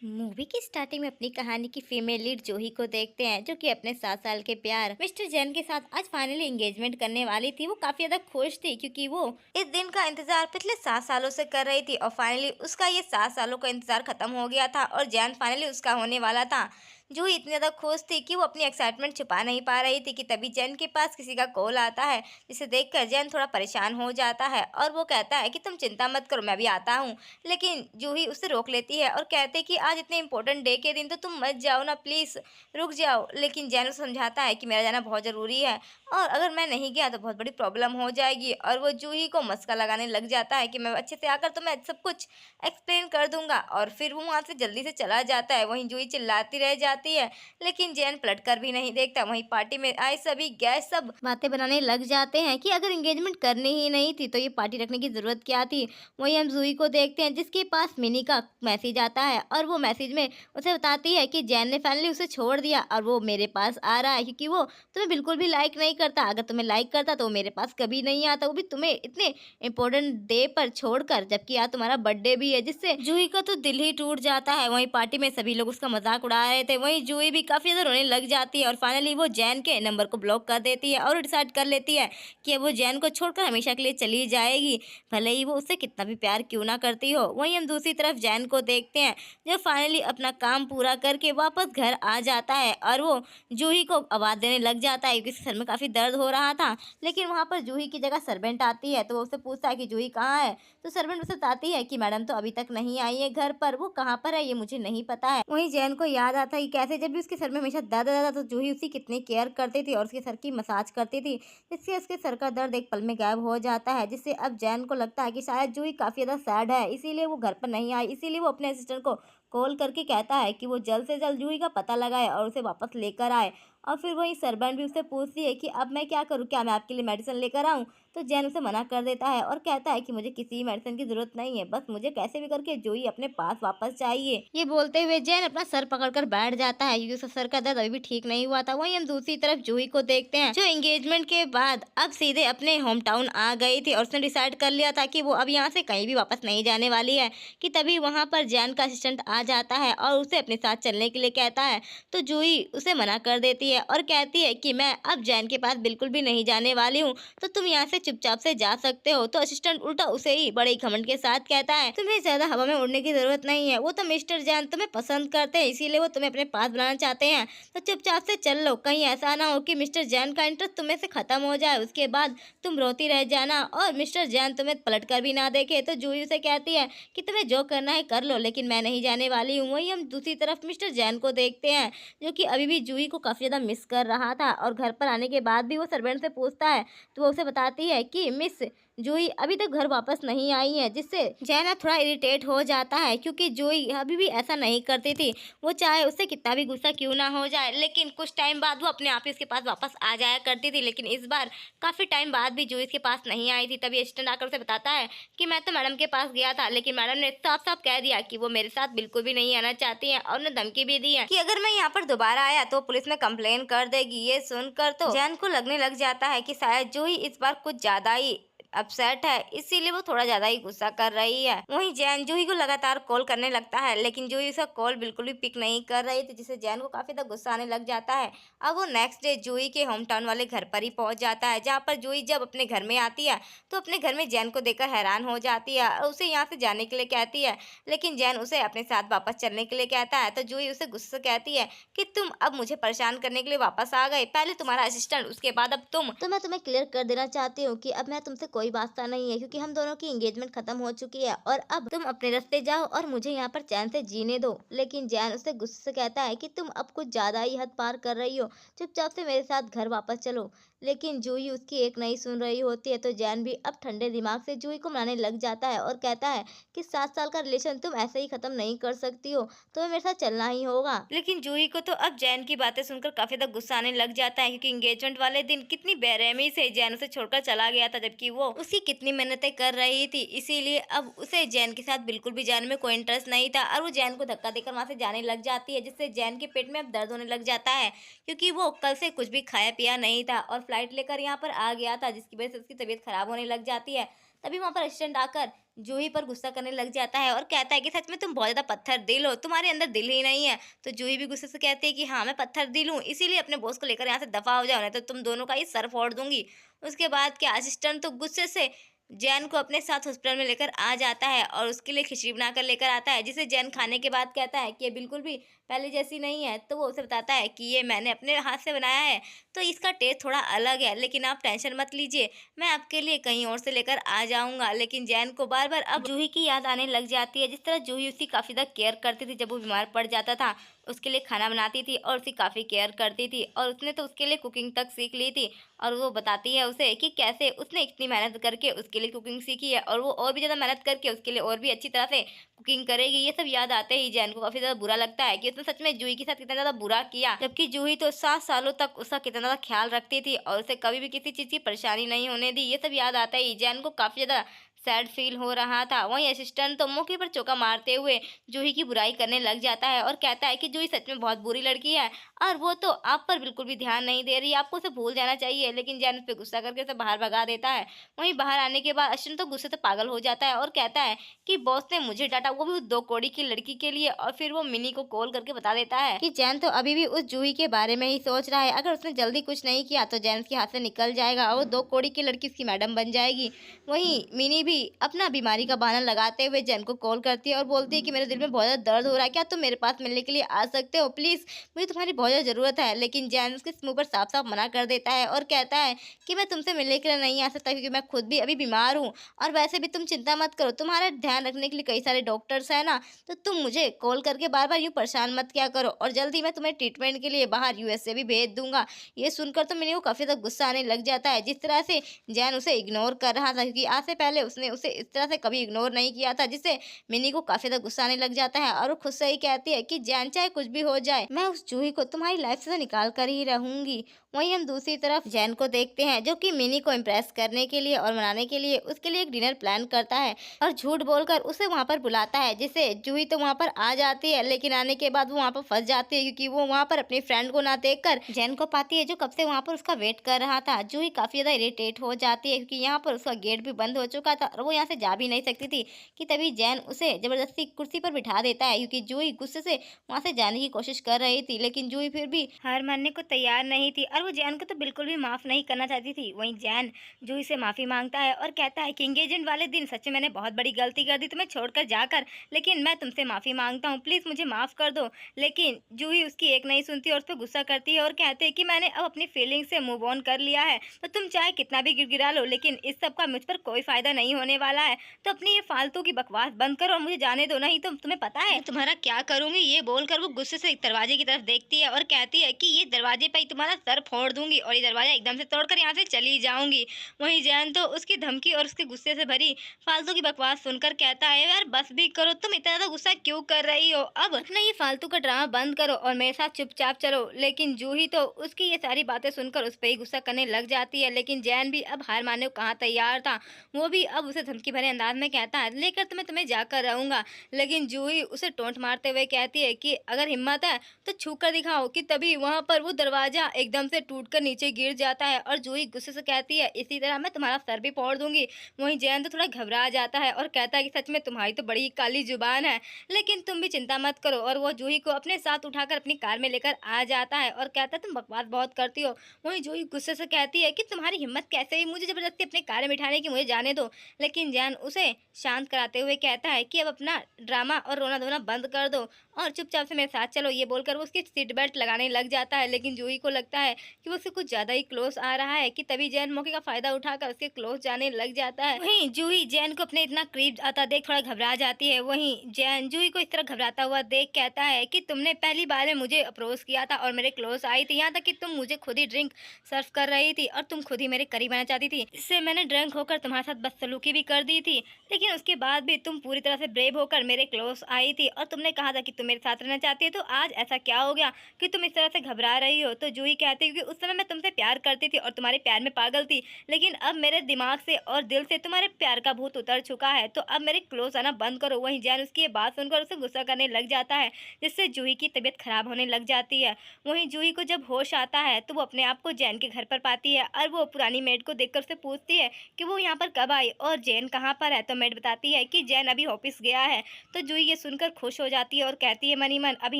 Movie की starting में अपनी कहानी की फीमेल लीड जूही को देखते हैं, जो कि अपने 7 साल के प्यार मिस्टर जैन के साथ आज फाइनली एंगेजमेंट करने वाली थी। वो काफी ज्यादा खुश थी क्योंकि वो इस दिन का इंतजार पिछले 7 सालों से कर रही थी और फाइनली उसका ये 7 सालों का इंतजार खत्म हो गया था और जैन फाइनली उसका होने वाला था। जूही इतनी ज्यादा खुश थी कि वो अपनी एक्साइटमेंट छुपा नहीं पा रही थी कि तभी जैन के पास किसी का कॉल आता है, जिसे देखकर जैन थोड़ा परेशान हो जाता है और वो कहता है कि तुम चिंता मत करो, मैं भी आता हूँ। लेकिन जूही उससे रोक लेती है और कहते कि आज इतने इंपॉर्टेंट डे के दिन तो तुम मत जाओ ना, प्लीज रुक जाओ। लेकिन जैन उसे समझाता है कि मेरा जाना बहुत जरूरी है और अगर मैं नहीं गया तो बहुत बड़ी प्रॉब्लम हो जाएगी। और वो जूही को मस्का लगाने लग जाता है कि मैं अच्छे से आकर तो मैं सब कुछ एक्सप्लेन कर दूंगा और फिर वो वहां से जल्दी से चला जाता है। वहीं जूही चिल्लाती रह जाती है, लेकिन जैन पलट कर भी नहीं देखता। वहीं पार्टी में आए सभी गेस्ट सब बातें बनाने लग जाते हैं कि अगर एंगेजमेंट करनी ही नहीं थी तो ये पार्टी रखने की जरूरत क्या थी। वहीं हम जूही को देखते हैं जिसके पास मिनी का मैसेज आता है और वो मैसेज में उसे बताती है कि जैन ने फाइनली उसे छोड़ दिया और वो मेरे पास आ रहा है क्योंकि वो तुम्हें बिल्कुल भी लाइक नहीं करता। अगर तुम्हें लाइक करता तो वो मेरे पास कभी नहीं आता, वो भी तुम्हें इतने इंपॉर्टेंट डे पर छोड़कर, जबकि आज तुम्हारा बर्थडे भी है। जिससे जूही का तो दिल ही टूट जाता है। वहीं पार्टी में सभी लोग उसका मजाक उड़ा रहे थे। वहीं जूही भी काफी ज्यादा रोने लग जाती है और फाइनली वो जैन के नंबर को ब्लॉक कर देती है और डिसाइड कर लेती है कि वो जैन को छोड़कर हमेशा के लिए चली जाएगी, भले ही वो उससे कितना भी प्यार क्यों ना करती हो। वहीं हम दूसरी तरफ जैन को देखते हैं जो फाइनली अपना काम पूरा करके वापस घर आ जाता है और वो जूही को आवाज देने लग जाता है क्योंकि सर में काफी दर्द हो रहा था। लेकिन वहां पर जूही की जगह सर्वेंट आती है तो वो उससे पूछता है कि जूही कहाँ है। तो सर्वेंट उसे बताती है कि मैडम तो अभी तक नहीं आई है घर पर, वो कहाँ पर है ये मुझे नहीं पता है। वहीं जैन को याद आता है कि कैसे जब भी उसके सर में हमेशा दर्द रहता तो जूही उसकी कितनी केयर करती थी और उसके सर की मसाज करती थी, जिससे उसके सर का दर्द एक पल में गायब हो जाता है। जिससे अब जैन को लगता है कि शायद जूही काफी ज्यादा सैड है, इसीलिए वो घर पर नहीं आई। इसीलिए वो अपने असिस्टेंट को कॉल करके कहता है कि वो जल्द से जल्द जूही का पता लगाए और उसे वापस लेकर आए। और फिर वही सर्वेंट भी उससे पूछती है कि अब मैं क्या करूँ, क्या मैं आपके लिए मेडिसिन लेकर आऊँ। तो जैन उसे मना कर देता है और कहता है कि मुझे किसी मेडिसिन की जरूरत नहीं है, बस मुझे कैसे भी करके जूही अपने पास वापस चाहिए। ये बोलते हुए जैन अपना सर पकड़कर बैठ जाता है क्योंकि उसका सर का दर्द अभी भी ठीक नहीं हुआ था। वहीं हम दूसरी तरफ जूही को देखते हैं जो एंगेजमेंट के बाद अब सीधे अपने होम टाउन आ गई थी और उसने डिसाइड कर लिया था कि वो अब यहाँ से कहीं भी वापस नहीं जाने वाली है। कि तभी वहां पर जैन का असिस्टेंट आ जाता है और उसे अपने साथ चलने के लिए कहता है। तो जूही उसे मना कर देती है और कहती है कि मैं अब जैन के पास बिल्कुल भी नहीं जाने वाली हूँ, तो तुम यहाँ से चुपचाप से जा सकते हो। तो असिस्टेंट उल्टा उसे ही बड़े घमंड के साथ कहता है तुम्हें ज्यादा हवा में उड़ने की जरूरत नहीं है, वो तो मिस्टर जैन तुम्हें पसंद करते हैं, इसीलिए वो तुम्हें अपने पास बुलाना चाहते हैं। तो चुपचाप से चल लो, कहीं ऐसा ना हो कि मिस्टर जैन का इंटरेस्ट तुम्हें से खत्म हो जाए, उसके बाद तुम रोती रह जाना और मिस्टर जैन तुम्हें पलट कर भी ना देखे। तो जूही उसे कहती है कि तुम्हें जो करना है कर लो, लेकिन मैं नहीं जाने वाली हूँ। वहीं हम दूसरी तरफ मिस्टर जैन को देखते हैं जो कि अभी भी जूही को काफी ज्यादा मिस कर रहा था और घर पर आने के बाद भी वो सर्वेंट से पूछता है तो वो उसे बताती है कि मिस जूही अभी तक घर वापस नहीं आई है। जिससे जैन थोड़ा इरिटेट हो जाता है क्योंकि जूही अभी भी ऐसा नहीं करती थी, वो चाहे उससे कितना भी गुस्सा क्यों ना हो जाए, लेकिन कुछ टाइम बाद वो अपने आप ही उसके पास वापस आ जाया करती थी। लेकिन इस बार काफी टाइम बाद भी जूही उसके पास नहीं आई थी। तभी असिस्टेंट आकर उसे बताता है कि मैं तो मैडम के पास गया था, लेकिन मैडम ने साफ साफ कह दिया कि वो मेरे साथ बिल्कुल भी नहीं आना चाहती है और उन्हें धमकी भी दी है कि अगर मैं यहाँ पर दोबारा आया तो पुलिस में कंप्लेन कर देगी। ये सुनकर तो जैन को लगने लग जाता है कि शायद जूही इस बार कुछ ज्यादा ही अपसेट है, इसीलिए वो थोड़ा ज्यादा ही गुस्सा कर रही है। वहीं जैन जूही को लगातार कॉल करने लगता है, लेकिन जूही उसका कॉल बिल्कुल भी पिक नहीं कर रही थी, जिससे जैन को काफी ज्यादा गुस्सा आने लग जाता है। अब वो नेक्स्ट डे जूही के होम टाउन वाले घर पर ही पहुंच जाता है, जहाँ पर जूही जब अपने घर में आती है तो अपने घर में जैन को देखकर हैरान हो जाती है और उसे यहाँ से जाने के लिए कहती है। लेकिन जैन उसे अपने साथ वापस चलने के लिए कहता है। तो जूही उसे गुस्सा कहती है कि तुम अब मुझे परेशान करने के लिए वापस आ गए, पहले तुम्हारा असिस्टेंट, उसके बाद अब तुम। तो मैं तुम्हें क्लियर कर देना चाहती हूँ कि अब मैं तुमसे कोई वास्ता नहीं है क्योंकि हम दोनों की एंगेजमेंट खत्म हो चुकी है और अब तुम अपने रास्ते जाओ और मुझे यहाँ पर चैन से जीने दो। लेकिन जैन उससे गुस्से से कहता है कि तुम अब कुछ ज्यादा ही हद पार कर रही हो, चुपचाप से मेरे साथ घर वापस चलो। लेकिन जूही उसकी एक नहीं सुन रही होती है। तो जैन भी अब ठंडे दिमाग से जूही को मनाने लग जाता है और कहता है कि 7 साल का रिलेशन तुम ऐसे ही खत्म नहीं कर सकती हो, तुम्हें मेरे साथ चलना ही होगा। लेकिन जूही को तो अब जैन की बातें सुनकर काफी ज्यादा गुस्सा आने लग जाता है क्योंकि एंगेजमेंट वाले दिन कितनी बेरहमी से जैन उसे छोड़कर चला गया था, जबकि वो उसकी कितनी मेहनतें कर रही थी। इसीलिए अब उसे जैन के साथ बिल्कुल भी जाने में कोई इंटरेस्ट नहीं था और वो जैन को धक्का देकर वहां से जाने लग जाती है, जिससे जैन के पेट में अब दर्द होने लग जाता है क्योंकि वो कल से कुछ भी खाया पिया नहीं था और फ्लाइट लेकर यहाँ पर आ गया था, जिसकी वजह से उसकी तबीयत खराब होने लग जाती है। तभी वहाँ पर असिस्टेंट आकर जूही पर गुस्सा करने लग जाता है और कहता है कि सच में तुम बहुत ज़्यादा पत्थर दिल हो, तुम्हारे अंदर दिल ही नहीं है। तो जूही भी गुस्से से कहती है कि हाँ, मैं पत्थर दिल हूँ, इसीलिए अपने बॉस को लेकर यहाँ से दफ़ा हो जाओ, नहीं तो तुम दोनों का ही सर फोड़ दूँगी। उसके बाद क्या असिस्टेंट तो गुस्से से जैन को अपने साथ हॉस्पिटल में लेकर आ जाता है और उसके लिए खिचड़ी बनाकर लेकर आता है, जिसे जैन खाने के बाद कहता है कि ये बिल्कुल भी पहले जैसी नहीं है। तो वो उसे बताता है कि ये मैंने अपने हाथ से बनाया है, तो इसका टेस्ट थोड़ा अलग है, लेकिन आप टेंशन मत लीजिए, मैं आपके लिए कहीं और से लेकर आ जाऊँगा। लेकिन जैन को बार-बार अब जूही की याद आने लग जाती है, जिस तरह जूही उसकी काफ़ी ज़्यादा केयर करती थी जब वो बीमार पड़ जाता था, उसके लिए खाना बनाती थी और उसकी काफ़ी केयर करती थी और उसने तो उसके लिए कुकिंग तक सीख ली थी। और वो बताती है उसे कि कैसे उसने इतनी मेहनत करके उसके लिए कुकिंग सीखी है और वो और भी ज़्यादा मेहनत करके उसके लिए और भी अच्छी तरह से कुकिंग करेगी। ये सब याद आते ही जैन को काफ़ी ज़्यादा बुरा लगता है कि उसने सच में जूही के साथ कितना ज़्यादा बुरा किया, जबकि जूही तो 7 सालों तक उसका कितना ज़्यादा ख्याल रखती थी और उसे कभी भी किसी चीज़ की परेशानी नहीं होने दी। ये सब याद आता ही जैन को काफ़ी ज़्यादा सैड फील हो रहा था। वहीं असिस्टेंट तो मौके पर चौका मारते हुए जूही की बुराई करने लग जाता है और कहता है कि जूही सच में बहुत बुरी लड़की है और वो तो आप पर बिल्कुल भी ध्यान नहीं दे रही, आपको उसे भूल जाना चाहिए। लेकिन जैन उस पे गुस्सा करके उसे बाहर भगा देता है। वहीं बाहर आने के बाद अश्विन तो गुस्से से पागल हो जाता है और कहता है कि बॉस ने मुझे डांटा, वो भी उस 2 कौड़ी की लड़की के लिए। और फिर वो मिनी को कॉल करके बता देता है कि जैन तो अभी भी उस जूही के बारे में ही सोच रहा है, अगर उसने जल्दी कुछ नहीं किया तो जैन उसके हाथ से निकल जाएगा और वो 2 कौड़ी की लड़की उसकी मैडम बन जाएगी। वहीं मिनी भी अपना बीमारी का बहाना लगाते हुए जैन को कॉल करती है और बोलती है कि मेरे दिल में बहुत ज़्यादा दर्द हो रहा है, क्या तुम मेरे पास मिलने के लिए आ सकते हो प्लीज़, मुझे तुम्हारी बहुत ज़्यादा ज़रूरत है। लेकिन जैन उसके मुँह पर साफ-साफ मना कर देता है और कहता है कि मैं तुमसे मिलने के लिए नहीं आ सकता क्योंकि मैं खुद भी अभी बीमार हूँ और वैसे भी तुम चिंता मत करो, तुम्हारा ध्यान रखने के लिए कई सारे डॉक्टर्स हैं ना, तो तुम मुझे कॉल करके बार-बार यूँ परेशान मत किया करो और जल्दी मैं तुम्हें ट्रीटमेंट के लिए बाहर यूएसए भी भेज दूँगा। ये सुनकर तो मिनी को काफ़ी ज़्यादा गुस्सा आने लग जाता है, जिस तरह से जैन उसे इग्नोर कर रहा था, क्योंकि आज से पहले उसने उसे इस तरह से कभी इग्नोर नहीं किया था, जिससे मिनी को काफ़ी ज़्यादा गुस्सा आने लग जाता है और वो खुद से ही कहती है कि जैन चाहे कुछ भी हो जाए, मैं उस जूही को तुम्हारी लाइफ से तो निकाल कर ही रहूँगी। वहीं हम दूसरी तरफ जैन को देखते हैं जो कि मिनी को इम्प्रेस करने के लिए और मनाने के लिए उसके लिए एक डिनर प्लान करता है और झूठ बोलकर उसे वहाँ पर बुलाता है, जिससे जूही तो वहाँ पर आ जाती है, लेकिन आने के बाद वो वहाँ पर फंस जाती है क्योंकि वो वहाँ पर अपनी फ्रेंड को ना देखकर जैन को पाती है जो कब से वहाँ पर उसका वेट कर रहा था। जूही काफ़ी ज़्यादा इरिटेट हो जाती है क्योंकि यहाँ पर उसका गेट भी बंद हो चुका था और वो यहाँ से जा भी नहीं सकती थी कि तभी जैन उसे ज़बरदस्ती कुर्सी पर बिठा देता है, क्योंकि जूही गुस्से से वहाँ से जाने की कोशिश कर रही थी, लेकिन जूही फिर भी हार मानने को तैयार नहीं थी और वो जैन को तो बिल्कुल भी माफ़ नहीं करना चाहती थी। वहीं जैन जूही से माफ़ी मांगता है और कहता है कि एंगेजमेंट वाले दिन सच में मैंने बहुत बड़ी गलती कर दी तुम्हें छोड़कर जाकर, लेकिन मैं तुमसे माफ़ी मांगता हूँ, प्लीज़ मुझे माफ़ कर दो। लेकिन जूही उसकी एक नहीं सुनती और उस पर गुस्सा करती है और कहते हैं कि मैंने अब अपनी फीलिंग से मूव ऑन कर लिया है, तो तुम चाहे कितना भी गिड़गिड़ा लो, लेकिन इस सब का मुझ पर कोई फ़ायदा नहीं होने वाला है, तो अपनी ये फालतू की बकवास बंद करो और मुझे जाने दो, नहीं तो तुम्हें पता है तुम्हारा क्या करूंगी। ये बोलकर वो गुस्से से एक दरवाजे की तरफ देखती है और कहती है कि ये दरवाजे पे ही तुम्हारा सर फोड़ दूंगी और ये दरवाजा एकदम से तोड़कर यहाँ से चली जाऊंगी। वहीं जैन तो उसकी धमकी और उसके गुस्से से भरी फालतू की बकवास सुनकर कहता है यार बस भी करो, तुम इतना ज्यादा गुस्सा क्यों कर रही हो, अब अपना ये फालतू का ड्रामा बंद करो और मेरे साथ चुपचाप चलो। लेकिन जूही तो उसकी ये सारी बातें सुनकर उस पर ही गुस्सा करने लग जाती है, लेकिन जैन भी अब हार मानने को कहाँ तैयार था। वो भी अब उसे धमकी भरे अंदाज में कहता है लेकर तुम्हें तुम्हें जाकर रहूंगा। लेकिन जूही उसे टोंट मारते हुए कहती है कि अगर हिम्मत है तो छू कर दिखाओ, कि तभी वहां पर वो दरवाजा एकदम से टूटकर नीचे गिर जाता है और जूही गुस्से से कहती है इसी तरह मैं तुम्हारा सर भी फोड़ दूंगी। वहीं जैन तो थोड़ा घबरा जाता है और कहता है कि सच में तुम्हारी तो बड़ी काली जुबान है, लेकिन तुम भी चिंता मत करो। और वो जूही को अपने साथ उठाकर अपनी कार में लेकर आ जाता है और कहता है तुम बकवास बहुत करती हो। वहीं जूही गुस्से से कहती है कि तुम्हारी हिम्मत कैसे हुई मुझे जबरदस्ती अपने कार में बिठाने की, मुझे जाने दो। लेकिन जैन उसे शांत कराते हुए कहता है कि अब अपना ड्रामा और रोना धोना बंद कर दो और चुपचाप से मेरे साथ चलो। ये बोलकर वो उसकी सीट बेल्ट लगाने लग जाता है, लेकिन जूही को लगता है कि वो उससे कुछ ज्यादा ही क्लोज आ रहा है, कि तभी जैन मौके का फायदा उठाकर उसके क्लोज जाने लग जाता है। वहीं जूही जैन को अपने इतना करीब आता देख थोड़ा घबरा जाती है। वहीं जैन जूही को इस तरह घबराता हुआ देख कहता है कि तुमने पहली बार में मुझे अप्रोच किया था और मेरे क्लोज आई थी, यहाँ तक कि तुम मुझे खुद ही ड्रिंक सर्व कर रही थी और तुम खुद ही मेरे करीब आना चाहती थी, इससे मैंने ड्रंक होकर तुम्हारे साथ बदसलूकी भी कर दी थी। लेकिन उसके बाद भी तुम पूरी तरह से ब्रेव होकर मेरे क्लोज आई थी और तुमने कहा था कि तुम तुम मेरे साथ रहना चाहती है तो आज ऐसा क्या हो गया कि तुम इस तरह से घबरा रही हो। तो जूही कहती है कि उस समय मैं तुमसे प्यार करती थी और तुम्हारे प्यार में पागल थी, लेकिन अब मेरे दिमाग से और दिल से तुम्हारे प्यार का भूत उतर चुका है, तो अब मेरे क्लोज आना बंद करो। वहीं जैन उसकी ये बात सुनकर उसे गुस्सा करने लग जाता है, जिससे जूही की तबीयत खराब होने लग जाती है। वहीं जूही को जब होश आता है तो वो अपने आप को जैन के घर पर पाती है और वो पुरानी मेड को देखकर उससे पूछती है कि वो यहाँ पर कब आई और जैन कहाँ पर है। तो मेड बताती है कि जैन अभी ऑफिस गया है। तो जूही ये सुनकर खुश हो जाती है और कहती है मन ही मन अभी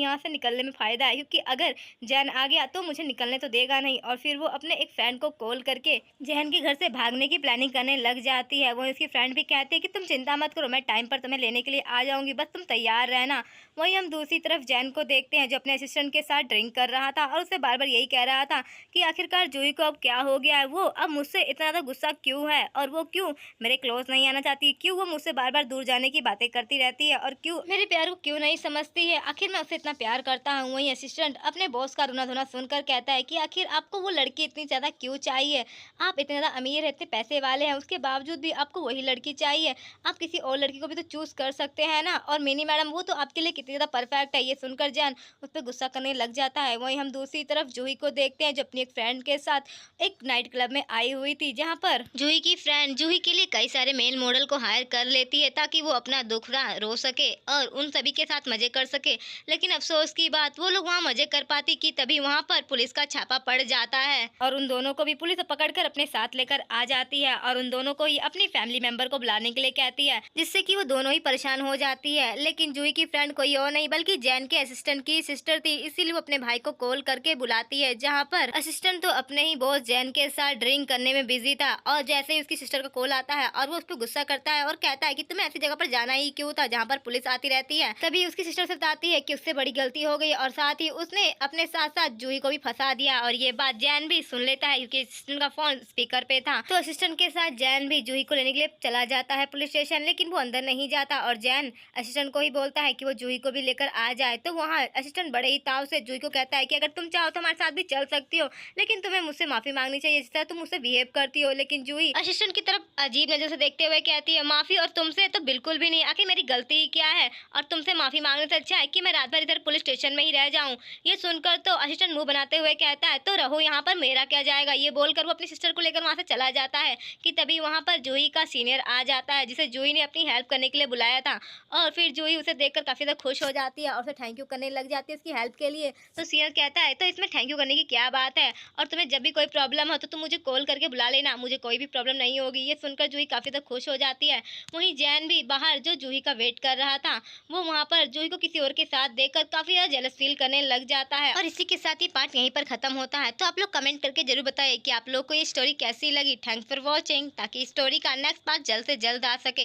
यहाँ से निकलने में फ़ायदा है, क्योंकि अगर जैन आ गया तो मुझे निकलने तो देगा नहीं। और फिर वो अपने एक फ्रेंड को कॉल करके जैन के घर से भागने की प्लानिंग करने लग जाती है। वो उसकी फ्रेंड भी कहती है कि तुम चिंता मत करो, मैं टाइम पर तुम्हें लेने के लिए आ जाऊंगी, बस तुम तैयार रहना। वहीं हम दूसरी तरफ जैन को देखते हैं जो अपने असिस्टेंट के साथ ड्रिंक कर रहा था और उसे बार बार यही कह रहा था कि आखिरकार जूही को अब क्या हो गया है, वो अब मुझसे इतना ज़्यादा गुस्सा क्यों है और वो क्यों मेरे क्लोज नहीं आना चाहती, क्यों वो मुझसे बार बार दूर जाने की बातें करती रहती है और क्यों मेरे प्यार को क्यों नहीं समझती है, आखिर मैं उससे इतना प्यार करता हूँ। वहीं असिस्टेंट अपने बॉस का रोना धोना सुनकर कहता है कि आखिर आपको वो लड़की इतनी ज़्यादा क्यों चाहिए, आप इतने ज़्यादा अमीर है, इतने पैसे वाले हैं, उसके बावजूद भी आपको वही लड़की चाहिए, आप किसी और लड़की को भी तो चूज कर सकते हैं ना। और मिनी मैडम वो तो आपके लिए कितनी ज़्यादा परफेक्ट है। ये सुनकर जैन उस पर गुस्सा करने लग जाता है। वहीं हम दूसरी तरफ जूही को देखते हैं जो अपनी एक फ्रेंड के साथ एक नाइट क्लब में आई हुई थी, जहाँ पर जूही की फ्रेंड जूही के लिए कई सारे मेल मॉडल को हायर कर लेती है ताकि वो अपना दुख रो सके और उन सभी के साथ मजे कर सके। लेकिन अफसोस की बात वो लोग वहाँ मजे कर पाती कि तभी वहाँ पर पुलिस का छापा पड़ जाता है और उन दोनों को भी पुलिस पकड़कर अपने साथ लेकर आ जाती है और उन दोनों को ही अपनी फैमिली मेंबर को बुलाने के लिए कहती है, जिससे कि वो दोनों ही परेशान हो जाती है। लेकिन जूही की फ्रेंड कोई और नहीं बल्कि जैन के असिस्टेंट की सिस्टर थी, इसीलिए वो अपने भाई को कॉल करके बुलाती है, जहाँ पर असिस्टेंट तो अपने ही बॉस जैन के साथ ड्रिंक करने में बिजी था और जैसे ही उसकी सिस्टर का कॉल आता है और वो उस पर गुस्सा करता है और कहता है कि तुम्हें ऐसी जगह पर जाना ही क्यों था जहाँ पर पुलिस आती रहती है। तभी उसकी सिस्टर से बताती है कि उससे बड़ी गलती हो गई और साथ ही उसने अपने साथ साथ जूही को भी फंसा दिया और ये बात जैन भी सुन लेता है क्योंकि असिस्टेंट का फोन स्पीकर पे था। तो असिस्टेंट के साथ जैन भी जूही को लेने के लिए चला जाता है पुलिस स्टेशन, लेकिन वो अंदर नहीं जाता और जैन असिस्टेंट को ही बोलता है कि वो जूही को भी लेकर आ जाए। तो वहाँ असिस्टेंट बड़े ही ताव से जूही को कहता है कि अगर तुम चाहो तो हमारे साथ भी चल सकती हो, लेकिन तुम्हें मुझसे माफी मांगनी चाहिए जिस तरह तुम मुझसे बिहेव करती हो। लेकिन जूही असिस्टेंट की तरफ अजीब नजर से देखते हुए कहती है माफी और तुमसे तो बिल्कुल भी नहीं, आखिर मेरी गलती ही क्या है और तुमसे माफी मांगने से अच्छा है कि मैं रात भर इधर पुलिस स्टेशन में ही रह जाऊं। ये सुनकर तो असिस्टेंट मुंह बनाते हुए कहता है तो रहो यहाँ पर, मेरा क्या जाएगा। ये बोलकर वो अपनी सिस्टर को लेकर वहाँ से चला जाता है कि तभी वहाँ पर जूही का सीनियर आ जाता है जिसे जूही ने अपनी हेल्प करने के लिए बुलाया था और फिर जूही उसे देखकर काफी ज्यादा खुश हो जाती है और उसे थैंक यू करने लग जाती है उसकी हेल्प के लिए। तो सीनियर कहता है तो इसमें थैंक यू करने की क्या बात है, और तुम्हें जब भी कोई प्रॉब्लम हो तो तुम मुझे कॉल करके बुला लेना, मुझे कोई भी प्रॉब्लम नहीं होगी। ये सुनकर जूही काफी ज्यादा खुश हो जाती है। वहीं जैन भी बाहर जो जूही का वेट कर रहा था वो वहाँ पर जूही को किसी और के साथ देखकर काफी ज्यादा जेलस फील करने लग जाता है। और इसी के साथ ही पार्ट यहीं पर खत्म होता है। तो आप लोग कमेंट करके जरूर बताइए कि आप लोग को ये स्टोरी कैसी लगी। थैंक्स फॉर वॉचिंग, ताकि स्टोरी का नेक्स्ट पार्ट जल्द से जल्द आ सके।